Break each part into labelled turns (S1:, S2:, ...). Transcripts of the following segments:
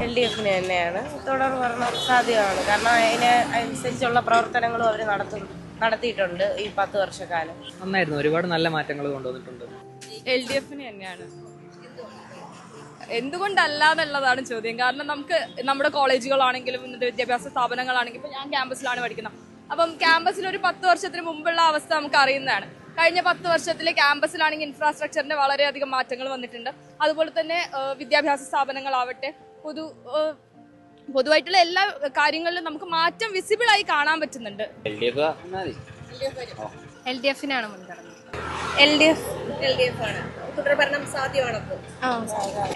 S1: LDF-ന് തന്നെയാണ് തുടർ ഭരണം സാധ്യമാണ്. കാരണം അതിന് അനുസരിച്ചുള്ള പ്രവർത്തനങ്ങളും അവർ നടത്തിയിട്ടുണ്ട് ഈ 10 വർഷക്കാലം.
S2: നന്നായിരുന്നു, ഒരുപാട് നല്ല മാറ്റങ്ങൾ കൊണ്ടുവന്നിട്ടുണ്ട്.
S3: LDF-ന് തന്നെയാണ്. എന്തുകൊണ്ടല്ലാന്നുള്ളതാണ് ചോദ്യം. കാരണം നമുക്ക് നമ്മുടെ കോളേജുകളാണെങ്കിലും ഇന്നത്തെ വിദ്യാഭ്യാസ സ്ഥാപനങ്ങളാണെങ്കിലും ഇപ്പം ഞാൻ ക്യാമ്പസിലാണ് പഠിക്കുന്നത്. അപ്പം ക്യാമ്പസിൽ ഒരു 10 വർഷത്തിന് മുമ്പുള്ള അവസ്ഥ നമുക്ക് അറിയുന്നതാണ്. കഴിഞ്ഞ 10 വർഷത്തിൽ ക്യാമ്പസിലാണെങ്കിൽ ഇൻഫ്രാസ്ട്രക്ചറിന്റെ വളരെയധികം മാറ്റങ്ങൾ വന്നിട്ടുണ്ട്. അതുപോലെ തന്നെ വിദ്യാഭ്യാസ സ്ഥാപനങ്ങളാവട്ടെ പൊതുവായിട്ടുള്ള എല്ലാ കാര്യങ്ങളിലും നമുക്ക് മാറ്റം വിസിബിൾ ആയി കാണാൻ പറ്റുന്നുണ്ട്.
S4: LDF-നാണ് മുൻഗണന.
S1: LDF ആണ്. തുടർഭരണം സാധ്യമാണപ്പോൾ.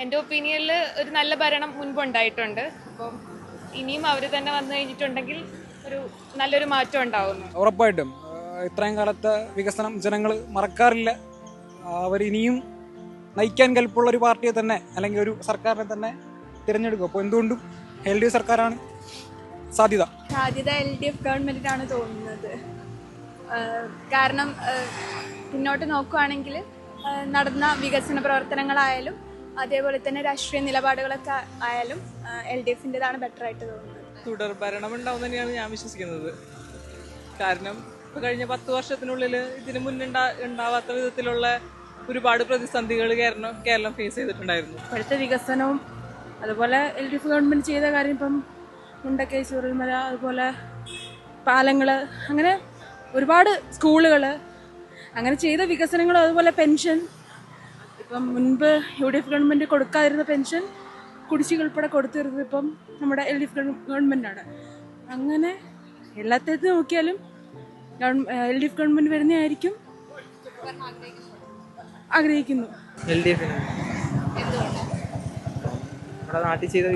S5: എൻ്റെ ഒപ്പീനിയനിൽ ഒരു നല്ല ഭരണം മുൻപുണ്ടായിട്ടുണ്ട്. അപ്പം ഇനിയും അവർ തന്നെ വന്നു കഴിഞ്ഞിട്ടുണ്ടെങ്കിൽ ഒരു നല്ലൊരു മാറ്റം ഉണ്ടാവുന്നു.
S6: ഉറപ്പായിട്ടും ഇത്രയും കാലത്തെ വികസനം ജനങ്ങൾ മറക്കാറില്ല. അവരിനിയും നയിക്കാൻ കൽപ്പുള്ള ഒരു പാർട്ടിയെ തന്നെ അല്ലെങ്കിൽ ഒരു സർക്കാരിനെ തന്നെ തിരഞ്ഞെടുക്കും. അപ്പോൾ എന്തുകൊണ്ടും LDF സർക്കാരാണ് സാധ്യത.
S4: LDF ഗവൺമെന്റിനാണ് തോന്നുന്നത്. കാരണം പിന്നോട്ട് നോക്കുകയാണെങ്കിൽ നടന്ന വികസന പ്രവർത്തനങ്ങളായാലും അതേപോലെ തന്നെ രാഷ്ട്രീയ നിലപാടുകളൊക്കെ ആയാലും LDF-ൻ്റെതാണ് ബെറ്റർ ആയിട്ട് തോന്നുന്നത്.
S7: തുടർ ഭരണം ഉണ്ടാവും തന്നെയാണ് ഞാൻ വിശ്വസിക്കുന്നത്. കാരണം ഇപ്പോൾ കഴിഞ്ഞ 10 വർഷത്തിനുള്ളിൽ ഇതിന് ഉണ്ടാവാത്ത വിധത്തിലുള്ള ഒരുപാട് പ്രതിസന്ധികൾ കേരളം ഫേസ് ചെയ്തിട്ടുണ്ടായിരുന്നു.
S8: ഇപ്പോഴത്തെ വികസനവും അതുപോലെ LDF ഗവൺമെൻറ് ചെയ്ത കാര്യം ഇപ്പം മുണ്ടക്കൈ ചൂരൽമല അതുപോലെ പാലങ്ങൾ അങ്ങനെ ഒരുപാട് സ്കൂളുകൾ അങ്ങനെ ചെയ്ത വികസനങ്ങളും അതുപോലെ പെൻഷൻ ഇപ്പം മുൻപ് UDF ഗവൺമെൻറ് കൊടുക്കാതിരുന്ന പെൻഷൻ കുടിശ്ശിക ഉൾപ്പെടെ കൊടുത്തിരുന്നത് ഇപ്പം നമ്മുടെ LDF ഗവൺമെൻറ്റാണ്. അങ്ങനെ എല്ലാത്തിനും നോക്കിയാലും LDF ഗവൺമെൻറ് വരുന്നതായിരിക്കും ആഗ്രഹിക്കുന്നു.
S2: LDF-ന് നമ്മുടെ നാട്ടിൽ ചെയ്ത